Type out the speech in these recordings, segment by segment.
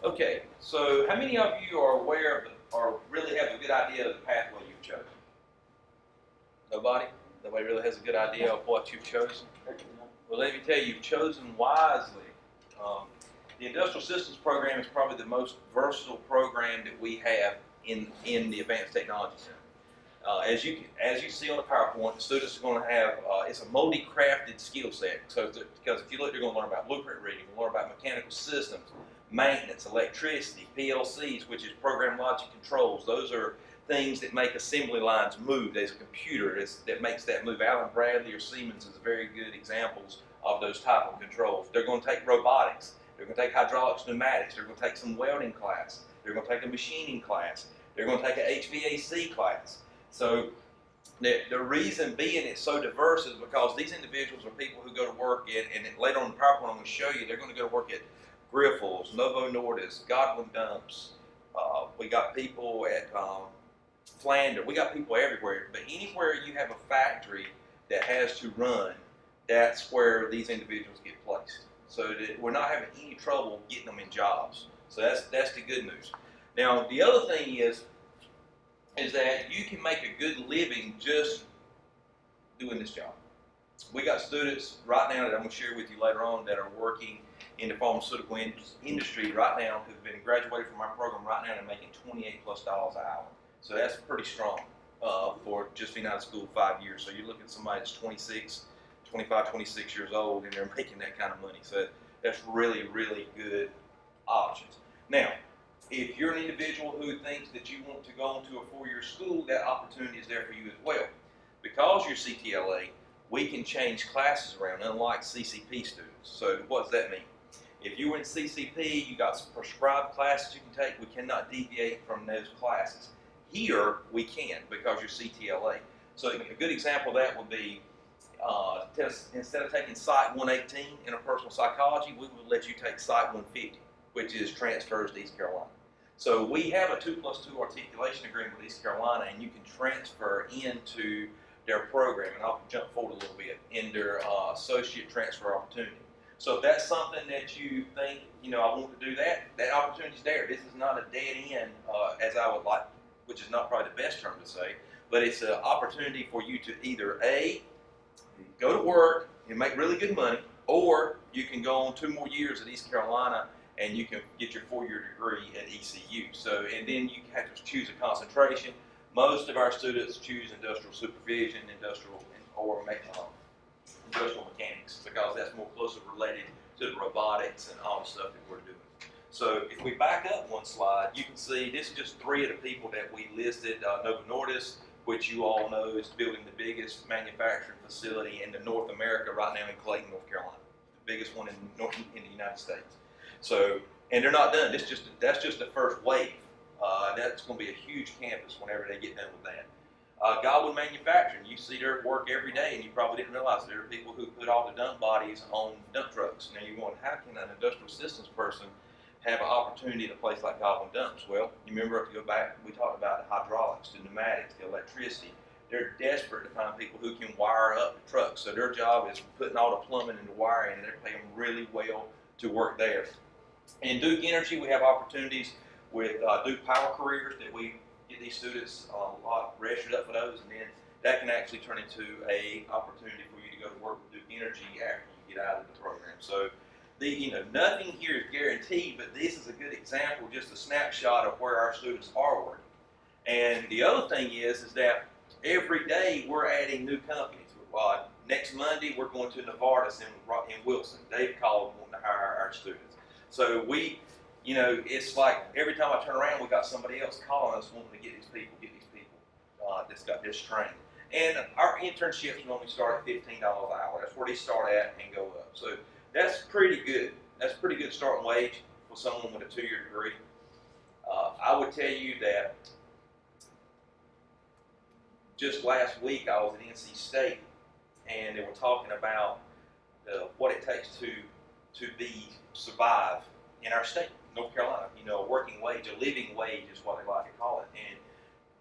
Okay, so how many of you are aware of or really have a good idea of the pathway you've chosen? Nobody? Nobody really has a good idea of what you've chosen? Well, let me tell you, you've chosen wisely. The Industrial Systems program is probably the most versatile program that we have in the Advanced Technology Center. As you see on the PowerPoint, the students are going to have, it's a multi-crafted skill set. So, because if you look, they're going to learn about blueprint reading, learn about mechanical systems, maintenance, electricity, PLCs, which is program logic controls. Those are things that make assembly lines move. There's a computer that makes that move. Allen Bradley or Siemens is very good examples of those type of controls. They're going to take robotics. They're going to take hydraulics, pneumatics. They're going to take some welding class. They're going to take a machining class. They're going to take an HVAC class. So the reason being it's so diverse is because these individuals are people who go to work and later on in the PowerPoint I'm going to show you, they're going to go to work at Grifols, Novo Nordisk, Godwin Dumps. We got people at Flanders. We got people everywhere. But anywhere you have a factory that has to run, that's where these individuals get placed. So that we're not having any trouble getting them in jobs. So that's the good news. Now the other thing is that you can make a good living just doing this job. We got students right now that I'm going to share with you later on that are working in the pharmaceutical industry right now who've been graduated from our program right now and making $28+ an hour. So that's pretty strong for just being out of school 5 years. So you're looking at somebody that's 25, 26 years old and they're making that kind of money. So that's really, really good options. Now, if you're an individual who thinks that you want to go into a 4-year school, that opportunity is there for you as well. Because you're CTLA, we can change classes around, unlike CCP students. So what does that mean? If you were in CCP, you got some prescribed classes you can take. We cannot deviate from those classes. Here, we can because you're CTLA. So a good example of that would be, instead of taking Site 118 in interpersonal psychology, we would let you take Site 150, which is transfers to East Carolina. So we have a 2+2 articulation agreement with East Carolina, and you can transfer into their program, and I'll jump forward a little bit, in their associate transfer opportunity. So if that's something that you think, I want to do that, that opportunity's there. This is not a dead end, as I would like, which is not probably the best term to say, but it's an opportunity for you to either A, go to work and make really good money, or you can go on 2 more years at East Carolina and you can get your 4-year degree at ECU. So, and then you have to choose a concentration. Most of our students choose industrial supervision, or industrial mechanics, because that's more closely related to the robotics and all the stuff that we're doing. So if we back up one slide, you can see this is just 3 of the people that we listed. Novo Nordisk, which you all know is building the biggest manufacturing facility in North America right now in Clayton, North Carolina, the biggest one in the United States. So, and they're not done. That's just the first wave. That's going to be a huge campus whenever they get done with that. Godwin Manufacturing, you see their work every day, and you probably didn't realize there are people who put all the dump bodies on dump trucks. Now you're going, how can an industrial systems person have an opportunity at a place like Godwin Dumps? Well, you remember if you go back, we talked about the hydraulics, the pneumatics, the electricity. They're desperate to find people who can wire up the trucks. So their job is putting all the plumbing and the wiring, and they're paying really well to work there. In Duke Energy, we have opportunities with Duke Power Careers that we get these students a lot registered up for those, and then that can actually turn into a opportunity for you to go to work with Duke Energy after you get out of the program. So nothing here is guaranteed, but this is a good example, just a snapshot of where our students are working. And the other thing is that every day we're adding new companies. Next Monday we're going to Novartis in Wilson. They've called wanting to hire our students. So we, it's like every time I turn around, we got somebody else calling us wanting to get these people that's got this trained. And our internships normally start at $15 an hour. That's where they start at and go up. So that's pretty good. That's a pretty good starting wage for someone with a 2-year degree. I would tell you that just last week I was at NC State, and they were talking about what it takes to survive in our state, North Carolina. A working wage, a living wage is what they like to call it. And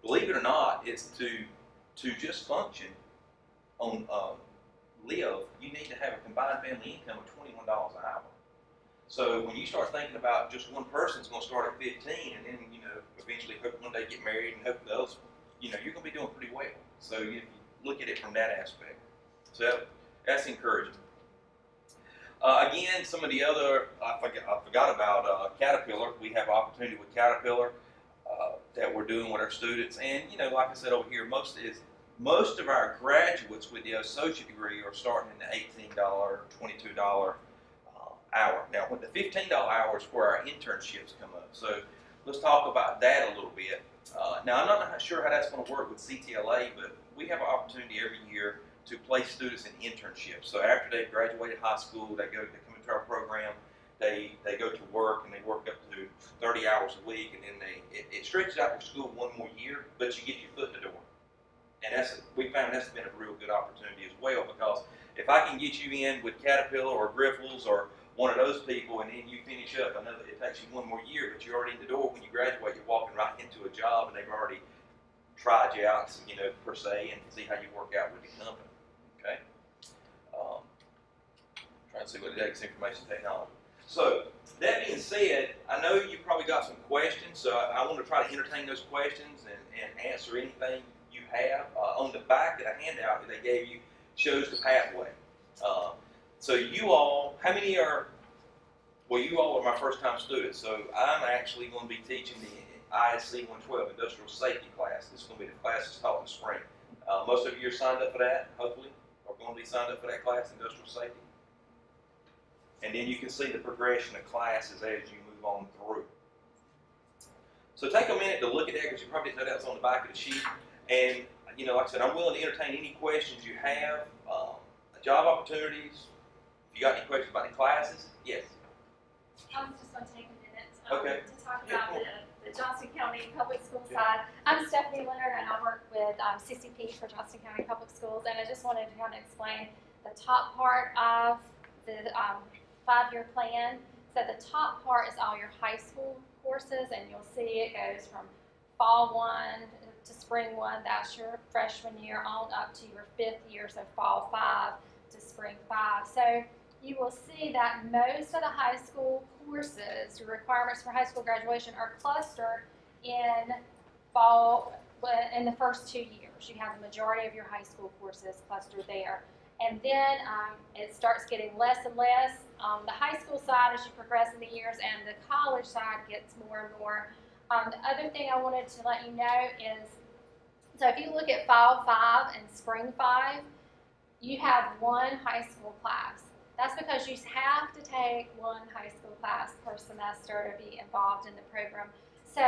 believe it or not, it's to just function on live, you need to have a combined family income of $21 an hour. So when you start thinking about just one person's going to start at 15, and then eventually hope one day get married and hope the others, you're going to be doing pretty well. So you look at it from that aspect. So that's encouraging. Again, some of the other I forgot about Caterpillar. We have opportunity with Caterpillar that we're doing with our students, and like I said over here, most of our graduates with the associate degree are starting in the $18, $22 hour. Now, with the $15 hour is where our internships come up. So let's talk about that a little bit. Now, I'm not sure how that's going to work with CTLA, but we have an opportunity every year to place students in internships. So after they've graduated high school, they come into our program, they go to work, and they work up to 30 hours a week, and then it stretches out their school one more year, but you get your foot in the door. And we found that's been a real good opportunity as well, because if I can get you in with Caterpillar or Griffles or one of those people, and then you finish up, I know that it takes you one more year, but you're already in the door. When you graduate, you're walking right into a job, and they've already tried you out, per se, and see how you work out with the company. Okay. Trying to see what it takes, information technology. So that being said, I know you probably got some questions, so I want to try to entertain those questions and answer anything you have. On the back of the handout that they gave you shows the pathway. So you all, how many are, well, you all are my first time students, so I'm actually going to be teaching the ISC 112 Industrial Safety class. This is going to be the class that's taught in the spring. Most of you are signed up for that, hopefully, or going to be signed up for that class, Industrial Safety. And then you can see the progression of classes as you move on through. So take a minute to look at that, because you probably didn't know that was on the back of the sheet. And, like I said, I'm willing to entertain any questions you have. Job opportunities. If you got any questions about the classes, yes. I was just going to take a minute to talk about the Johnston County Public School side. I'm Stephanie Leonard, and I work with CCP for Johnston County Public Schools, and I just wanted to kind of explain the top part of the 5-year plan. So the top part is all your high school courses, and you'll see it goes from fall 1 to spring 1, that's your freshman year, on up to your 5th year, so fall 5 to spring 5. So you will see that most of the high school courses, your requirements for high school graduation, are clustered in in the first 2 years. You have the majority of your high school courses clustered there. And then it starts getting less and less on the high school side as you progress in the years, and the college side gets more and more. The other thing I wanted to let you know is, so if you look at fall 5 and spring 5, you have one high school class. That's because you have to take one high school class per semester to be involved in the program. So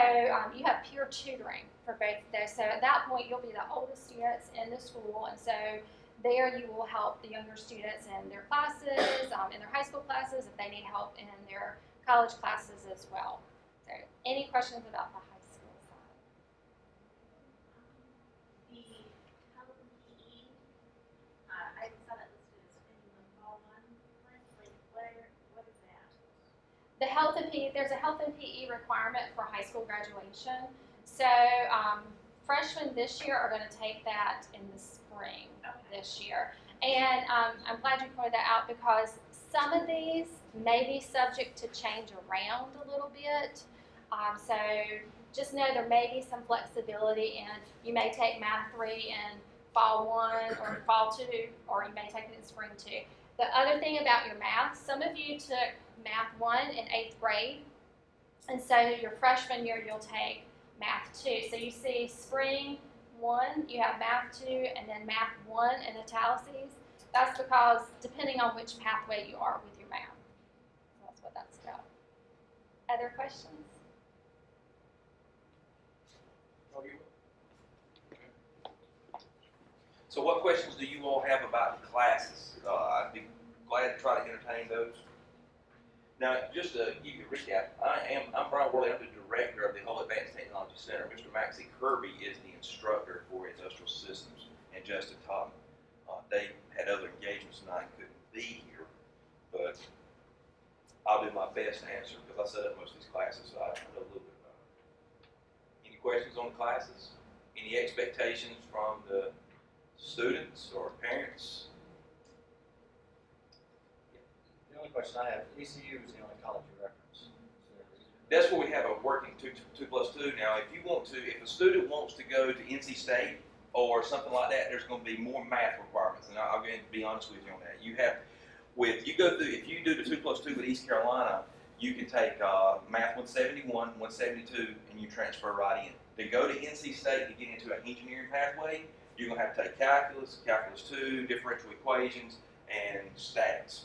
you have peer tutoring for both of those. So at that point, you'll be the oldest students in the school, and so there you will help the younger students in their classes, in their high school classes, if they need help in their college classes as well. So any questions about the high school side? The health and PE, I saw that listed as in the fall 1 list. Like, what is that? The health and PE, there's a health and PE requirement for high school graduation. So freshmen this year are going to take that in the spring this year. And I'm glad you pointed that out, because some of these may be subject to change around a little bit. So just know there may be some flexibility, and you may take Math 3 in fall 1 or fall 2, or you may take it in spring 2. The other thing about your math, some of you took Math 1 in 8th grade, and so your freshman year you'll take Math 2. So you see spring 1, you have Math 2, and then Math 1 in italics. That's because depending on which pathway you are with your math. That's what that's about. Other questions? So what questions do you all have about the classes? I'd be glad to try to entertain those. Now, just to give you a recap, I'm Brian Worley. I'm the director of the Whole Advanced Technology Center. Mr. Maxie Kirby is the instructor for Industrial Systems, and Justin Totten. They had other engagements tonight and couldn't be here, but I'll do my best to answer, because I set up most of these classes, so I know a little bit about it. Any questions on the classes? Any expectations from the students or parents? The only question I have, ECU is the only college you reference. That's where we have a working 2+2. Now, if you want to, if a student wants to go to NC State or something like that, there's going to be more math requirements. And I'll be honest with you on that. You have, if you do the 2+2 with East Carolina, you can take Math 171, 172, and you transfer right in. To go to NC State to get into an engineering pathway, you're going to have to take calculus, calculus 2, differential equations, and stats.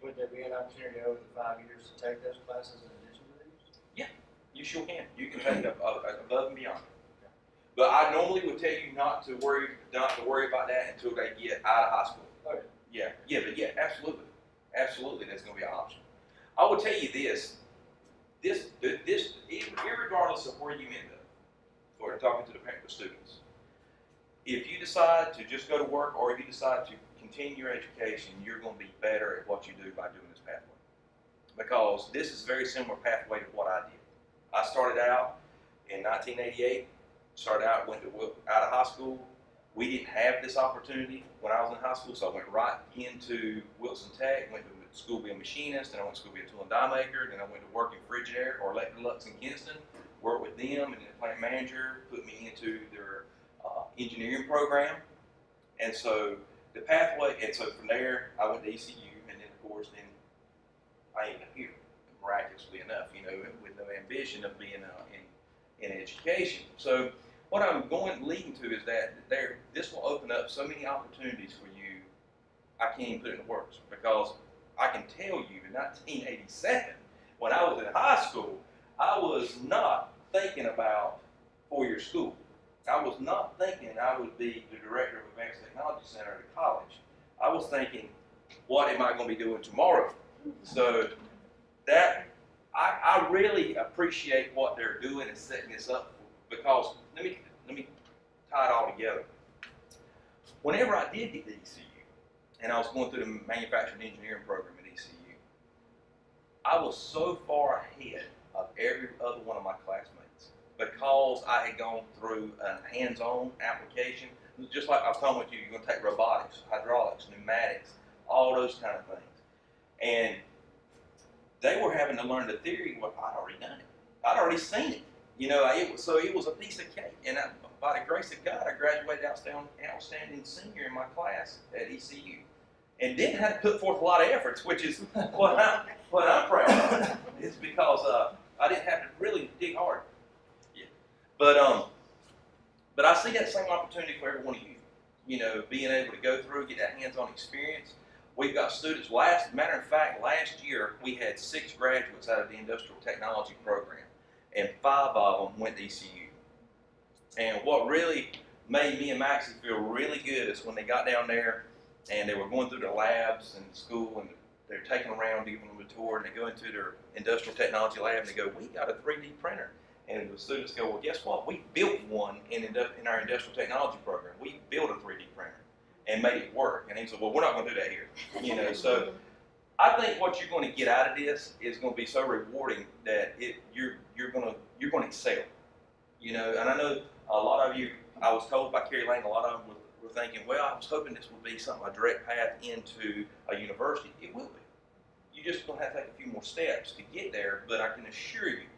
Would there be an opportunity over the 5 years to take those classes in addition to these? Yeah, you sure can. You can take it above and beyond. But I normally would tell you not to worry about that until they get out of high school. Okay. Yeah, absolutely, that's going to be an option. I will tell you this, regardless of where you end up, or talking to the students, if you decide to just go to work, or if you decide to continue your education, you're going to be better at what you do by doing this pathway. Because this is a very similar pathway to what I did. I started out in 1988, out of high school. We didn't have this opportunity when I was in high school, so I went right into Wilson Tech, went to school to be a machinist, and I went to school to be a tool and die maker, then I went to work in Frigidaire or Electrolux in Kinston, worked with them, and then the plant manager put me into their engineering program. And so the pathway, and so from there, I went to ECU, and then of course, then I ended up here, miraculously enough, with no ambition of being in education. So what I'm leading to is that this will open up so many opportunities for you, I can't even put it into words, because I can tell you in 1987, when I was in high school, I was not thinking about four-year school. I was not thinking I would be the director of Advanced Technology Center at a college. I was thinking, what am I going to be doing tomorrow? So that I really appreciate what they're doing and setting this up, because let me tie it all together. Whenever I did get to ECU, and I was going through the manufacturing engineering program at ECU, I was so far ahead of every other one of my classmates because I had gone through a hands-on application. Just like I was talking with you, you're going to take robotics, hydraulics, pneumatics, all those kind of things. And they were having to learn the theory. Well, I'd already done it. I'd already seen it. It was a piece of cake. And by the grace of God, I graduated outstanding senior in my class at ECU. And didn't have to put forth a lot of efforts, which is what I'm proud of. It's because I didn't have to really dig hard. Yeah. But I see that same opportunity for every one of you. Being able to go through, get that hands-on experience. We've got students. Matter of fact, last year we had 6 graduates out of the industrial technology program, and 5 of them went to ECU. And what really made me and Maxie feel really good is when they got down there and they were going through the labs and school, and they're taking around, giving them a tour, and they go into their industrial technology lab and they go, "We got a 3D printer." And the students go, "Well, guess what? We built one in our industrial technology program. We built a 3D printer and made it work." And he said, "Well, we're not going to do that here." So I think what you're going to get out of this is going to be so rewarding that you're going to excel. And I know a lot of you, I was told by Carrie Lane, a lot of them were thinking, "Well, I was hoping this would be a direct path into a university." It will be. You're just going to have to take a few more steps to get there, but I can assure you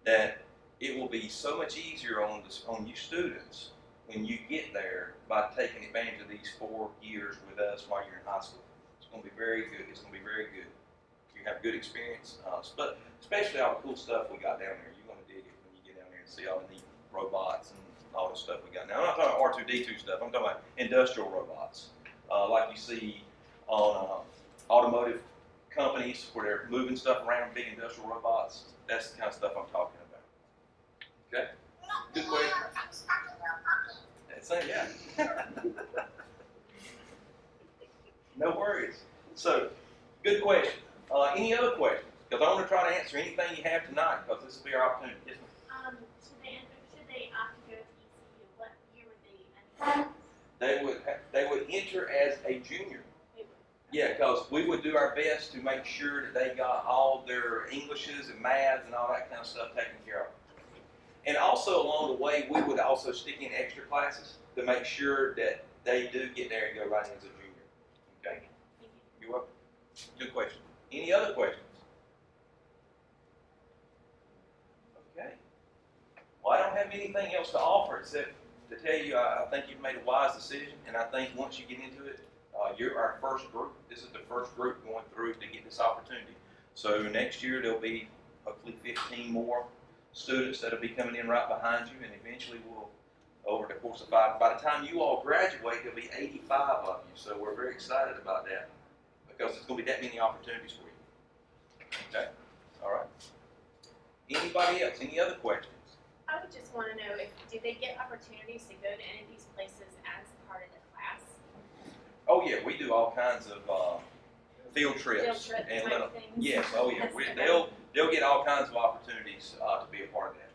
that it will be so much easier on you students when you get there by taking advantage of these 4 years with us while you're in high school. It's going to be very good. It's going to be very good. You have good experience, but especially all the cool stuff we got down there. You're going to dig it when you get down there and see all the neat robots and all the stuff we got. Now, I'm not talking about R2-D2 stuff. I'm talking about industrial robots, like you see on automotive companies where they're moving stuff around, big industrial robots. That's the kind of stuff I'm talking about. Okay? Good question. That's it, yeah. No worries. So, good question. Any other questions? Because I want to try to answer anything you have tonight, because this will be our opportunity. Yes, ma'am. Should they opt to go to ECU? What year would they enter? They would enter as a junior. Yeah, because we would do our best to make sure that they got all their Englishes and maths and all that kind of stuff taken care of. And also along the way, we would also stick in extra classes to make sure that they do get there and go right in as a junior. Okay? You're welcome. Good question. Any other questions? Okay. Well, I don't have anything else to offer except to tell you I think you've made a wise decision, and I think once you get into it, you're our first group. This is the first group going through to get this opportunity. So next year there'll be hopefully 15 more students that'll be coming in right behind you, and eventually we'll, over the course of 5, by the time you all graduate, there'll be 85 of you. So we're very excited about that because there's going to be that many opportunities for you. Okay? All right. Anybody else? Any other questions? I would just want to know do they get opportunities to go to any of these places as part of the class? Oh yeah, we do all kinds of field trips Field trip and type things? yes, oh yeah, That's they'll get all kinds of opportunities to be a part of that.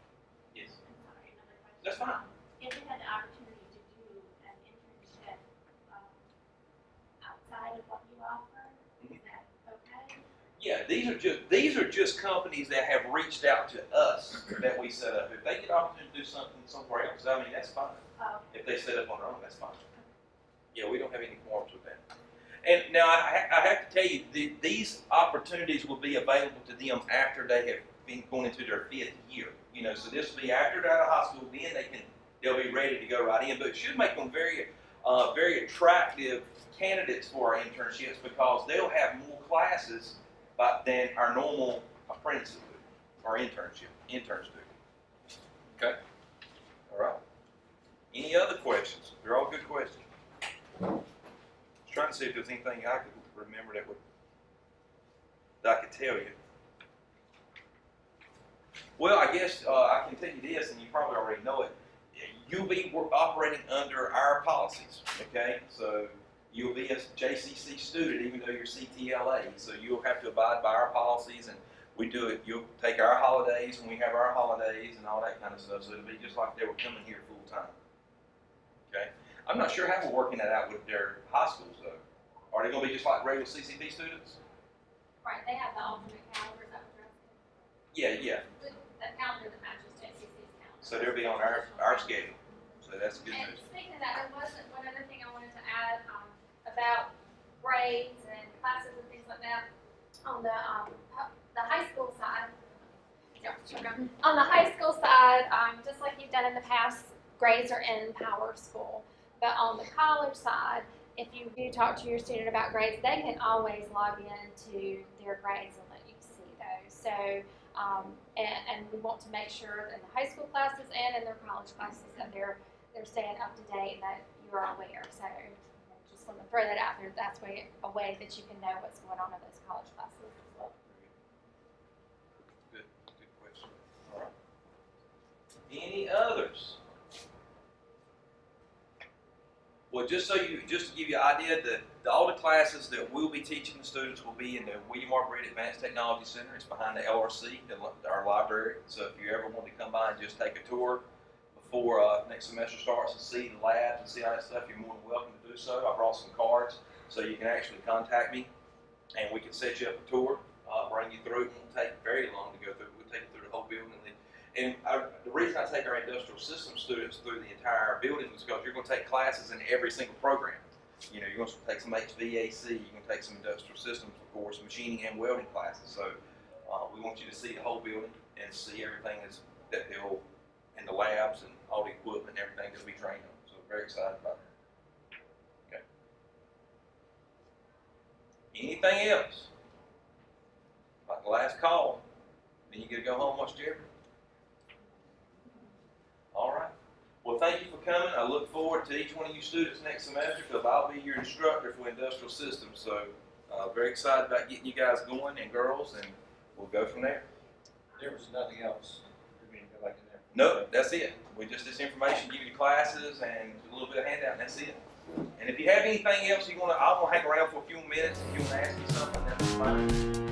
Yes, I'm sorry, another question. that's fine. If you had the opportunity to do an internship outside of what you offer, is that okay? Yeah, these are just companies that have reached out to us that we set up. If they get an opportunity to do something somewhere else, I mean that's fine. If they set up on their own, that's fine. Yeah, we don't have any qualms with that. And now I have to tell you, these opportunities will be available to them after they have been going into their 5th year. You know, so this will be after they're out of high school. Then they'll be ready to go right in. But it should make them very attractive candidates for our internships because they'll have more classes than our normal apprentices do or interns do. Okay. All right. Any other questions? They're all good questions. I was trying to see if there's anything I could remember that I could tell you. Well, I guess I can tell you this, and you probably already know it. You'll be operating under our policies, okay? So you'll be a JCC student even though you're CTLA. So you'll have to abide by our policies, and we do it. You'll take our holidays when we have our holidays and all that kind of stuff. So it'll be just like they were coming here full time. Okay? I'm not sure how we're working that out with their high schools though. Are they going to be just like regular CCP students? Right, they have the alternate calendars that were Yeah. the calendar that matches JCC's calendar. So they'll be on our schedule. So that's good And news. speaking of that, there was one other thing I wanted to add about grades and classes and things like that. On the high school side, on the high school side, just like you've done in the past, grades are in Power School. But on the college side, if you do talk to your student about grades, they can always log into their grades and let you see those. So, and we want to make sure that in the high school classes and in their college classes that they're staying up to date and that you are aware. So, just want to throw that out there. That's a way that you can know what's going on in those college classes as well. Good question. All right. Any others? Well, just to give you an idea, all the classes that we'll be teaching the students will be in the William R. Breed Advanced Technology Center. It's behind the LRC, our library. So if you ever want to come by and just take a tour before next semester starts and see the labs and see all that stuff, you're more than welcome to do so. I brought some cards so you can actually contact me and we can set you up a tour, bring you through. It won't take very long to go through. We'll take you through the whole building. And the reason I take our industrial systems students through the entire building is because you're going to take classes in every single program. You know, you're going to take some HVAC, you're going to take some industrial systems, of course, machining and welding classes. So we want you to see the whole building and see everything that they'll, in the labs and all the equipment and everything that we train on. So we're very excited about that. Okay. Anything else? Like the last call, then you get to go home and watch Jeopardy. All right. Well, thank you for coming. I look forward to each one of you students next semester because I'll be your instructor for industrial systems. So very excited about getting you guys going and girls, and we'll go from there. There was nothing else for me to go back in there. No, that's it. We just this information, give you the classes and a little bit of handout, and that's it. And if you have anything else I want to hang around for a few minutes. If you want to ask me something, that's fine.